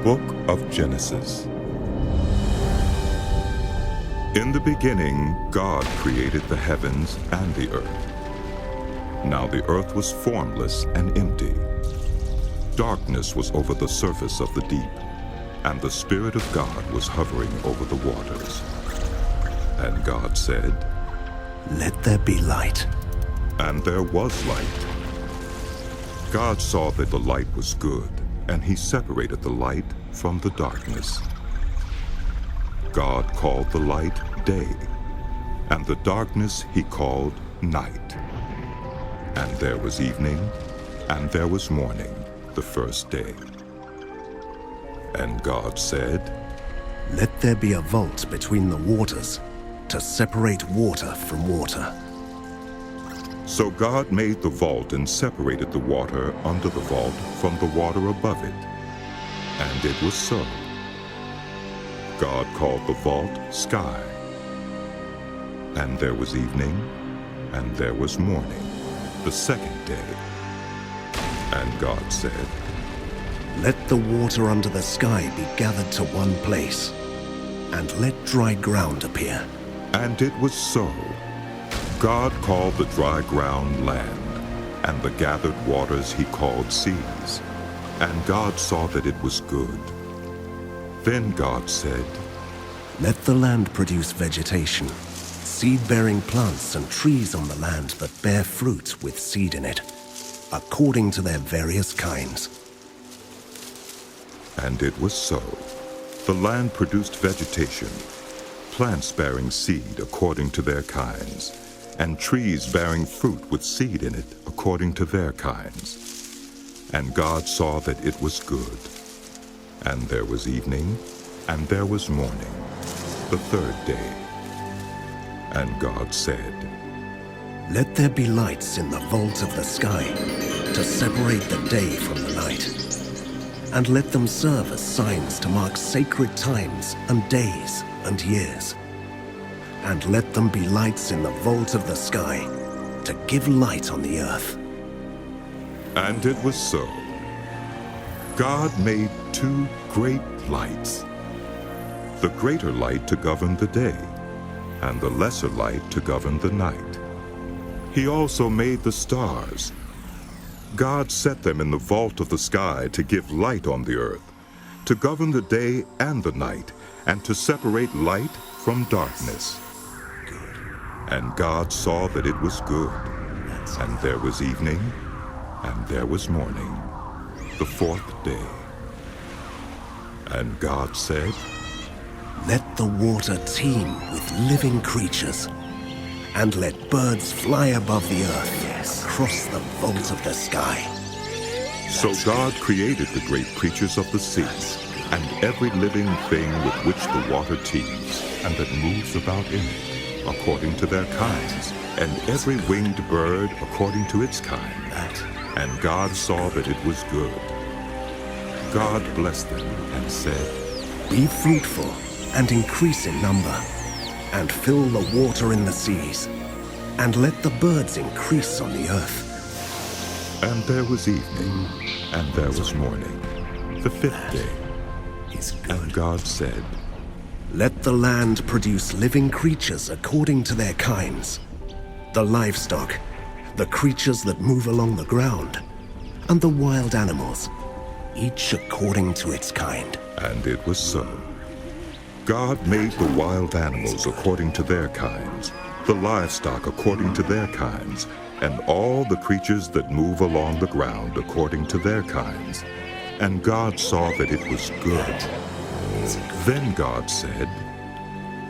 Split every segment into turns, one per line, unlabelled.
Book of Genesis. In the beginning, God created the heavens and the earth. Now the earth was formless and empty. Darkness was over the surface of the deep, and the Spirit of God was hovering over the waters. And God said,
"Let there be light."
And there was light. God saw that the light was good, and he separated the light from the darkness. God called the light day, and the darkness he called night. And there was evening, and there was morning, the first day. And God said,
"Let there be a vault between the waters, to separate water from water."
So God made the vault and separated the water under the vault from the water above it. And it was so. God called the vault sky. And there was evening, and there was morning, the second day. And God said,
"Let the water under the sky be gathered to one place, and let dry ground appear."
And it was so. God called the dry ground land, and the gathered waters he called seas. And God saw that it was good. Then God said,
"Let the land produce vegetation, seed-bearing plants and trees on the land that bear fruit with seed in it, according to their various kinds."
And it was so. The land produced vegetation, plants bearing seed according to their kinds, and trees bearing fruit with seed in it according to their kinds. And God saw that it was good. And there was evening, and there was morning, the third day. And God said,
"Let there be lights in the vault of the sky, to separate the day from the night. And let them serve as signs to mark sacred times and days and years. And let them be lights in the vault of the sky, to give light on the earth."
And it was so. God made two great lights, the greater light to govern the day, and the lesser light to govern the night. He also made the stars. God set them in the vault of the sky to give light on the earth, to govern the day and the night, and to separate light from darkness. And God saw that it was good. And there was evening, and there was morning, the fourth day. And God said,
"Let the water teem with living creatures, and let birds fly above the earth across the vault of the sky."
So God created the great creatures of the sea, and every living thing with which the water teems, and that moves about in it, according to their kinds, and every winged bird according to its kind. And God saw that it was good. God blessed them and said,
"Be fruitful and increase in number, and fill the water in the seas, and let the birds increase on the earth."
And there was evening, and there was morning, the fifth day. And God said,
"Let the land produce living creatures according to their kinds, the livestock, the creatures that move along the ground, and the wild animals, each according to its kind."
And it was so. God made the wild animals according to their kinds, the livestock according to their kinds, and all the creatures that move along the ground according to their kinds. And God saw that it was good. Then God said,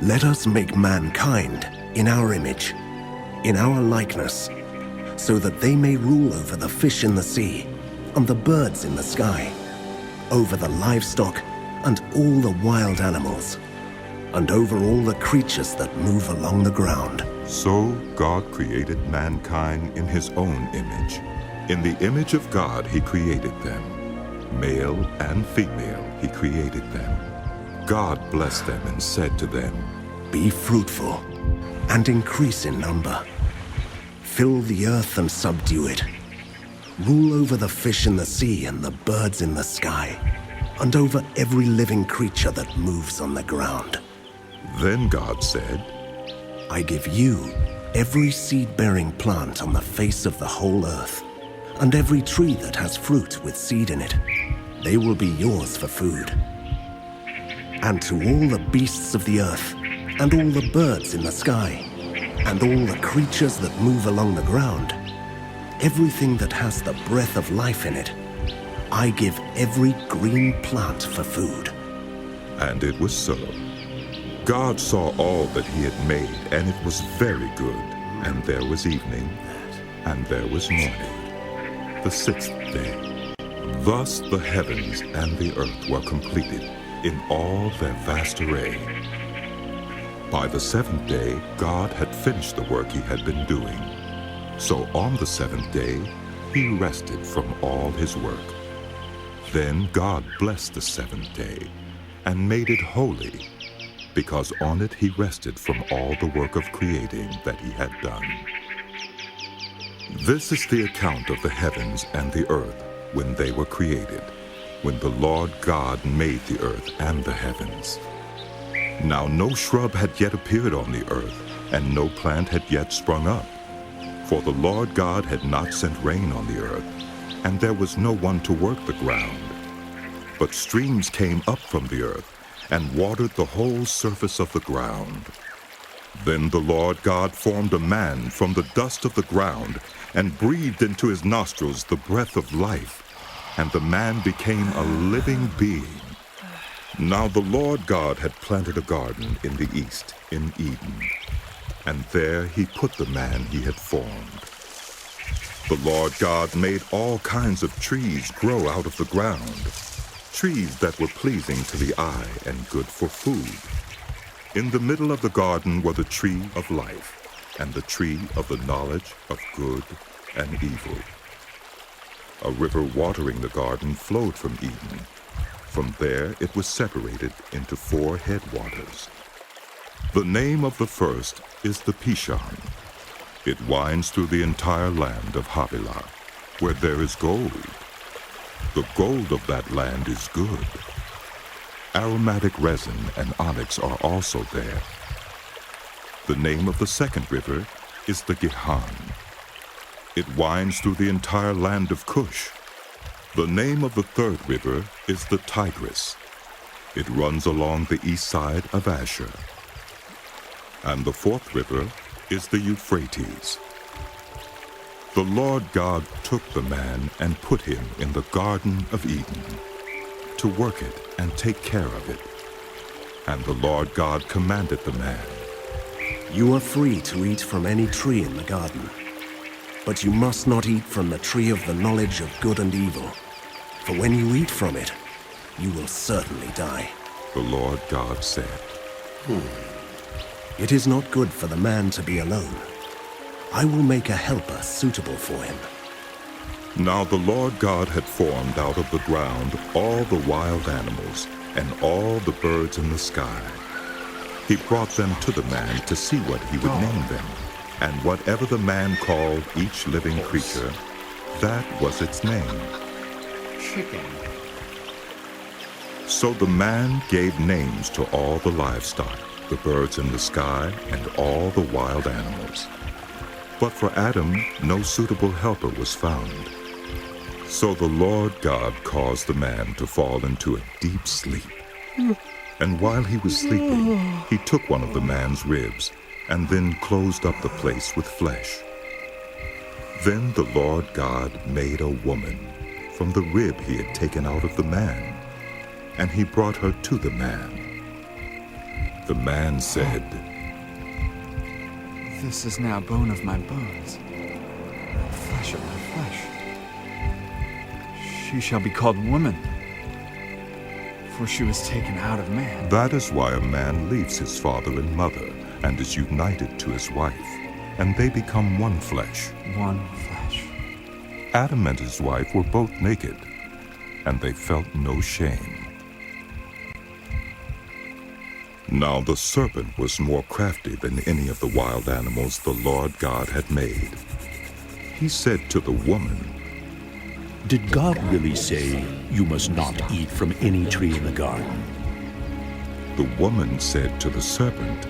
"Let us make mankind in our image, in our likeness, so that they may rule over the fish in the sea, and the birds in the sky, over the livestock and all the wild animals, and over all the creatures that move along the ground."
So God created mankind in his own image. In the image of God he created them. Male and female he created them. God blessed them and said to them,
"Be fruitful and increase in number. Fill the earth and subdue it. Rule over the fish in the sea and the birds in the sky, and over every living creature that moves on the ground.
Then God said,
I give you every seed-bearing plant on the face of the whole earth, and every tree that has fruit with seed in it. They will be yours for food. And to all the beasts of the earth, and all the birds in the sky, and all the creatures that move along the ground, everything that has the breath of life in it, I give every green plant for food.
And it was so. God saw all that he had made, and it was very good. And there was evening, and there was morning, the sixth day. Thus the heavens and the earth were completed in all their vast array. By the seventh day, God had finished the work he had been doing. So on the seventh day, he rested from all his work. Then God blessed the seventh day and made it holy, because on it he rested from all the work of creating that he had done. This is the account of the heavens and the earth when they were created, when the Lord God made the earth and the heavens. Now no shrub had yet appeared on the earth, and no plant had yet sprung up, for the Lord God had not sent rain on the earth, and there was no one to work the ground. But streams came up from the earth, and watered the whole surface of the ground. Then the Lord God formed a man from the dust of the ground, and breathed into his nostrils the breath of life, and the man became a living being. Now the Lord God had planted a garden in the east, in Eden, and there he put the man he had formed. The Lord God made all kinds of trees grow out of the ground, trees that were pleasing to the eye and good for food. In the middle of the garden were the tree of life, and the tree of the knowledge of good and evil. A river watering the garden flowed from Eden. From there it was separated into 4 headwaters. The name of the first is the Pishon. It winds through the entire land of Havilah, where there is gold. The gold of that land is good. Aromatic resin and onyx are also there. The name of the second river is the Gihon. It winds through the entire land of Cush. The name of the third river is the Tigris. It runs along the east side of Asher. And the fourth river is the Euphrates. The Lord God took the man and put him in the Garden of Eden, to work it and take care of it. And the Lord God commanded the man,
You are free to eat from any tree in the garden, but you must not eat from the tree of the knowledge of good and evil, for when you eat from it, you will certainly die.
the Lord God said.
It is not good for the man to be alone. I will make a helper suitable for him.
Now the Lord God had formed out of the ground all the wild animals and all the birds in the sky. He brought them to the man to see what he would name them. And whatever the man called each living creature, that was its name.
Chicken.
So the man gave names to all the livestock, the birds in the sky, and all the wild animals. But for Adam, no suitable helper was found. So the Lord God caused the man to fall into a deep sleep. And while he was sleeping, he took one of the man's ribs, and then closed up the place with flesh. Then the Lord God made a woman from the rib he had taken out of the man, and he brought her to the man. The man said,
This is now bone of my bones, flesh of my flesh. She shall be called woman, for she was taken out of man.
That is why a man leaves his father and mother and is united to his wife, and they become one flesh.
One flesh.
Adam and his wife were both naked, and they felt no shame. Now the serpent was more crafty than any of the wild animals the Lord God had made. He said to the woman,
Did God really say, "You must not eat from any tree in the garden"?
The woman said to the serpent,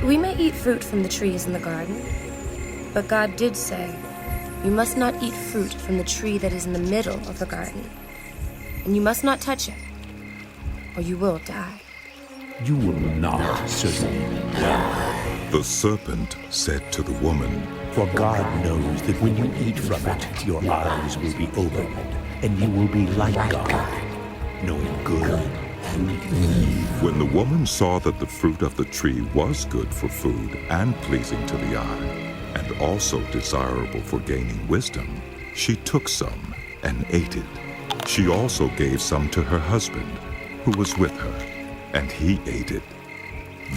We may eat fruit from the trees in the garden, but God did say, You must not eat fruit from the tree that is in the middle of the garden, and you must not touch it, or you will die.
You will not certainly die.
The serpent said to the woman,
For God knows that when you eat from it, your eyes will be opened, and you will be like God, knowing good and evil.
When the woman saw that the fruit of the tree was good for food and pleasing to the eye, and also desirable for gaining wisdom, she took some and ate it. She also gave some to her husband, who was with her, and he ate it.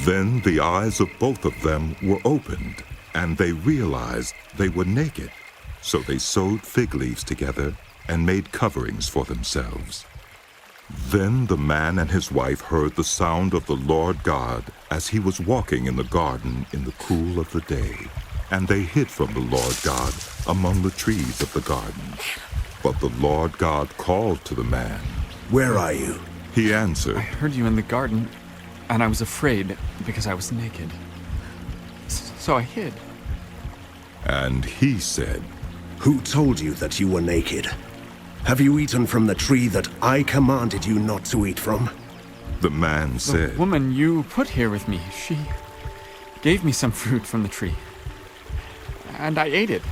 Then the eyes of both of them were opened, and they realized they were naked. So they sewed fig leaves together and made coverings for themselves. Then the man and his wife heard the sound of the Lord God as he was walking in the garden in the cool of the day. And they hid from the Lord God among the trees of the garden. But the Lord God called to the man.
Where are you?
He answered,
I heard you in the garden, and I was afraid because I was naked. So I hid.
And he said,
Who told you that you were naked? Have you eaten from the tree that I commanded you not to eat from?
The man
The
said,
woman you put here with me, she gave me some fruit from the tree, and I ate it.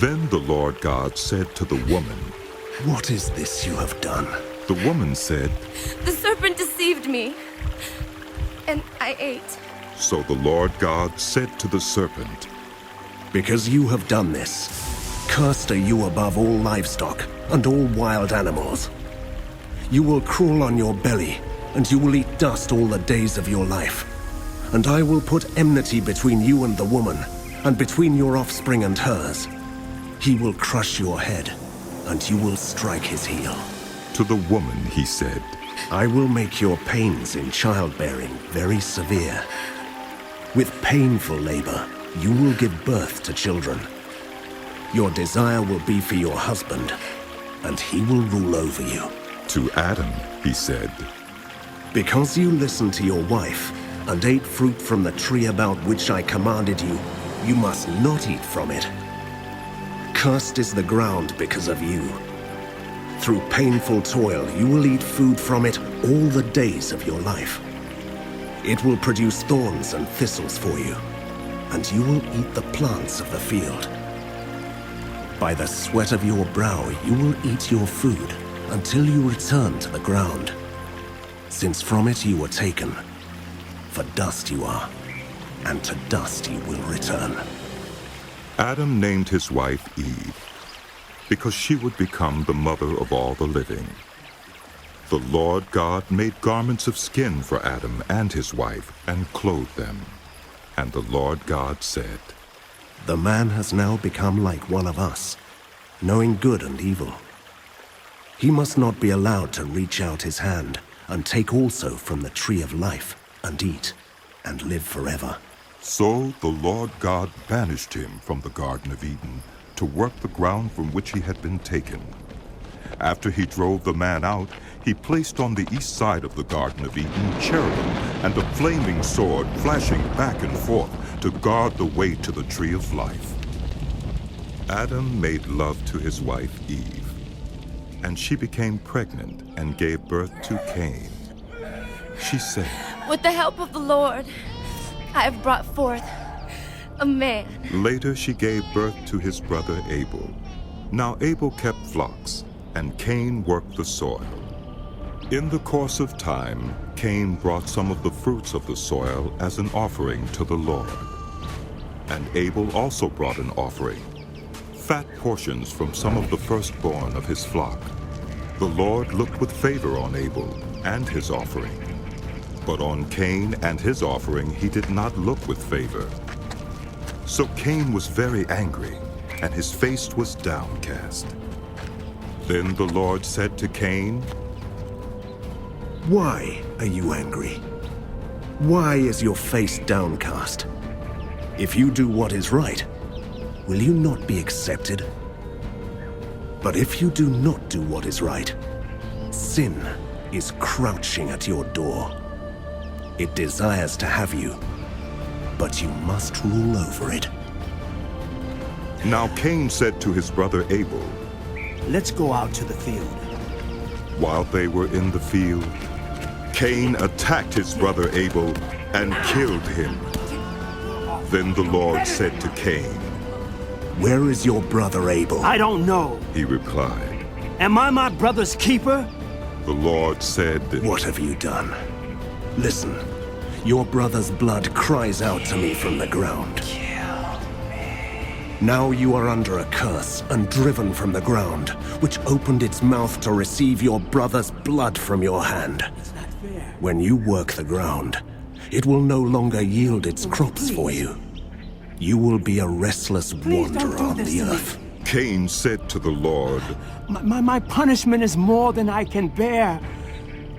Then the Lord God said to the woman,
What is this you have done?
The woman said,
The serpent deceived me, and I ate.
So the Lord God said to the serpent,
Because you have done this, cursed are you above all livestock and all wild animals. You will crawl on your belly, and you will eat dust all the days of your life. And I will put enmity between you and the woman, and between your offspring and hers. He will crush your head, and you will strike his heel.
To the woman he said,
I will make your pains in childbearing very severe. With painful labor, you will give birth to children. Your desire will be for your husband, and he will rule over you.
To Adam he said,
Because you listened to your wife and ate fruit from the tree about which I commanded you, you must not eat from it. Cursed is the ground because of you. Through painful toil, you will eat food from it all the days of your life. It will produce thorns and thistles for you, and you will eat the plants of the field. By the sweat of your brow, you will eat your food until you return to the ground, since from it you were taken. For dust you are, and to dust you will return.
Adam named his wife Eve, because she would become the mother of all the living. The Lord God made garments of skin for Adam and his wife, and clothed them. And the Lord God said,
The man has now become like one of us, knowing good and evil. He must not be allowed to reach out his hand and take also from the tree of life and eat and live forever.
So the Lord God banished him from the Garden of Eden to work the ground from which he had been taken. After he drove the man out, he placed on the east side of the Garden of Eden cherubim and a flaming sword flashing back and forth to guard the way to the tree of life. Adam made love to his wife Eve, and she became pregnant and gave birth to Cain. She said,
With the help of the Lord, I have brought forth a man.
Later she gave birth to his brother Abel. Now Abel kept flocks, and Cain worked the soil. In the course of time, Cain brought some of the fruits of the soil as an offering to the Lord. And Abel also brought an offering, fat portions from some of the firstborn of his flock. The Lord looked with favor on Abel and his offering, but on Cain and his offering he did not look with favor. So Cain was very angry, and his face was downcast. Then the Lord said to Cain,
Why are you angry? Why is your face downcast? If you do what is right, will you not be accepted? But if you do not do what is right, sin is crouching at your door. It desires to have you, but you must rule over it.
Now Cain said to his brother Abel,
Let's go out to the field.
while they were in the field, Cain attacked his brother Abel and killed him. Then the Lord said to Cain,
Where is your brother Abel?
I don't know.
he replied.
Am I my brother's keeper?
The Lord said,
What have you done? Listen, your brother's blood cries out to me from the ground. Now you are under a curse and driven from the ground, which opened its mouth to receive your brother's blood from your hand. When you work the ground, it will no longer yield its crops for you. You will be a restless wanderer on the earth.
Cain said to the Lord,
My punishment is more than I can bear.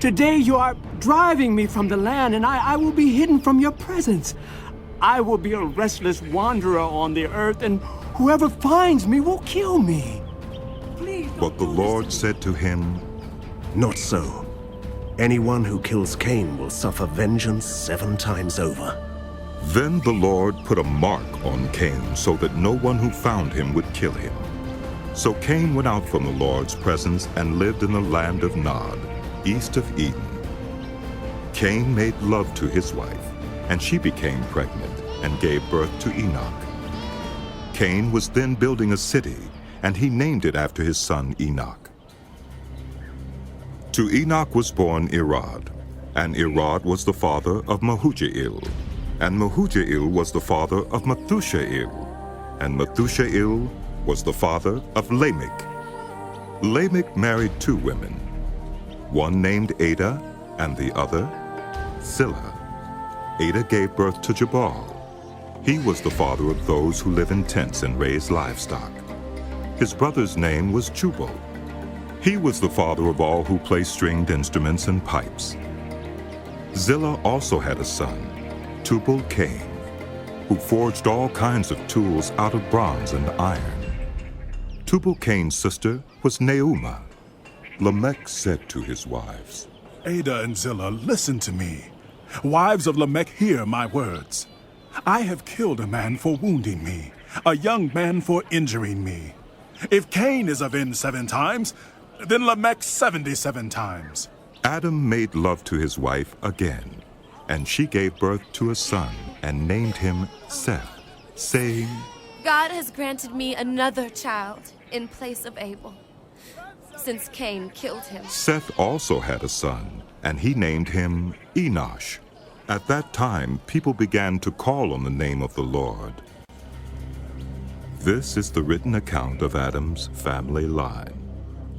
Today you are driving me from the land, and I will be hidden from your presence. I will be a restless wanderer on the earth, and whoever finds me will kill me.
But the Lord said to him,
Not so. Anyone who kills Cain will suffer vengeance 7 times over.
Then the Lord put a mark on Cain so that no one who found him would kill him. So Cain went out from the Lord's presence and lived in the land of Nod, east of Eden. Cain made love to his wife, and she became pregnant and gave birth to Enoch. Cain was then building a city, and he named it after his son Enoch. To Enoch was born Irad, and Irad was the father of Mehujael, and Mehujael was the father of Methushael, and Methushael was the father of Lamech. Lamech married 2 women, one named Ada and the other Zillah. Ada gave birth to Jabal. He was the father of those who live in tents and raise livestock. His brother's name was Jubal. He was the father of all who play stringed instruments and pipes. Zillah also had a son, Tubal-Cain, who forged all kinds of tools out of bronze and iron. Tubal-Cain's sister was Neumah. Lamech said to his wives,
Ada and Zillah, listen to me. Wives of Lamech, hear my words. I have killed a man for wounding me, a young man for injuring me. If Cain is avenged 7 times, then Lamech 77 times.
Adam made love to his wife again, and she gave birth to a son and named him Seth, saying,
God has granted me another child in place of Abel, since Cain killed him.
Seth also had a son, and he named him Enosh. At that time, people began to call on the name of the Lord. This is the written account of Adam's family line.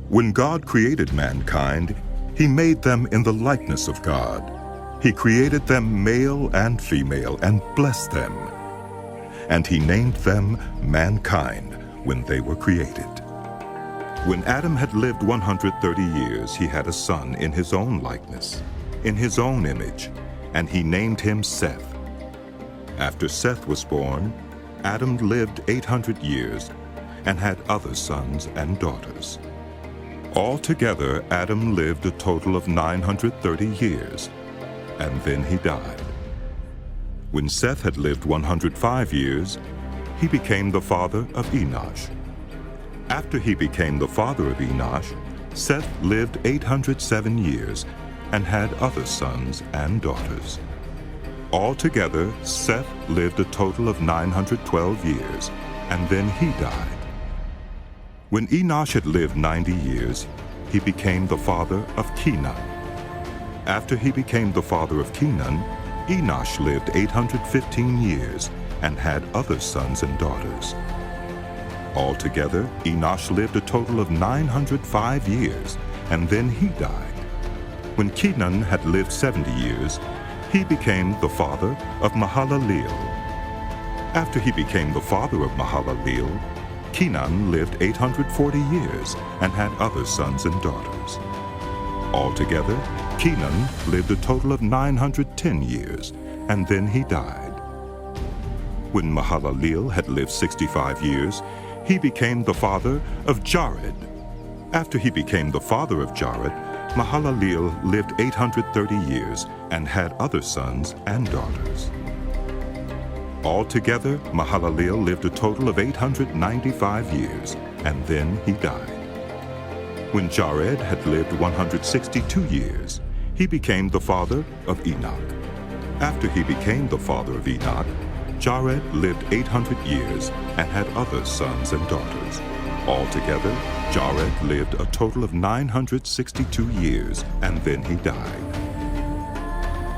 When God created mankind, he made them in the likeness of God. He created them male and female and blessed them. And he named them mankind when they were created. When Adam had lived 130 years, he had a son in his own likeness, in his own image, and he named him Seth. After Seth was born, Adam lived 800 years and had other sons and daughters. Altogether, Adam lived a total of 930 years, and then he died. When Seth had lived 105 years, he became the father of Enosh. After he became the father of Enosh, Seth lived 807 years and had other sons and daughters. Altogether, Seth lived a total of 912 years, and then he died. When Enosh had lived 90 years, he became the father of Kenan. After he became the father of Kenan, Enosh lived 815 years and had other sons and daughters. Altogether, Enosh lived a total of 905 years, and then he died. When Kenan had lived 70 years, he became the father of Mahalaleel. After he became the father of Mahalaleel, Kenan lived 840 years and had other sons and daughters. Altogether, Kenan lived a total of 910 years, and then he died. When Mahalalel had lived 65 years, he became the father of Jared. After he became the father of Jared, Mahalalel lived 830 years and had other sons and daughters. Altogether, Mahalalel lived a total of 895 years, and then he died. When Jared had lived 162 years, he became the father of Enoch. After he became the father of Enoch, Jared lived 800 years and had other sons and daughters. Altogether, Jared lived a total of 962 years, and then he died.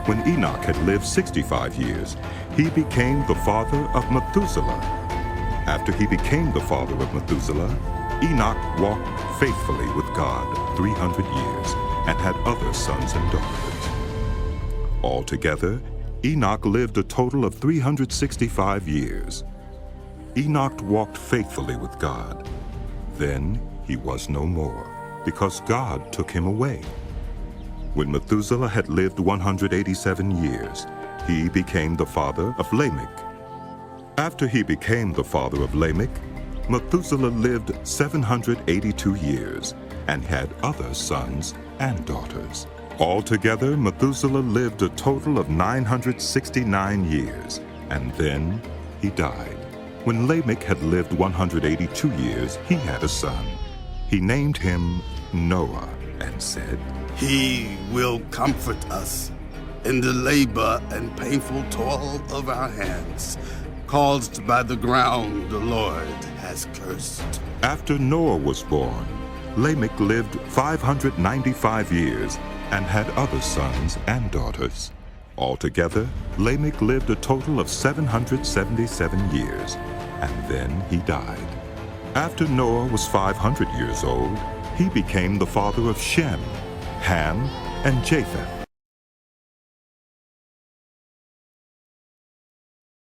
When Enoch had lived 65 years, he became the father of Methuselah. After he became the father of Methuselah, Enoch walked faithfully with God 300 years and had other sons and daughters. Altogether, Enoch lived a total of 365 years. Enoch walked faithfully with God. Then he was no more, because God took him away. When Methuselah had lived 187 years, he became the father of Lamech. After he became the father of Lamech, Methuselah lived 782 years and had other sons and daughters. Altogether, Methuselah lived a total of 969 years, and then he died. When Lamech had lived 182 years, he had a son. He named him Noah and said,
He will comfort us in the labor and painful toil of our hands, caused by the ground the Lord has cursed.
After Noah was born, Lamech lived 595 years and had other sons and daughters. Altogether, Lamech lived a total of 777 years, and then he died. After Noah was 500 years old, he became the father of Shem, Ham, and Japheth.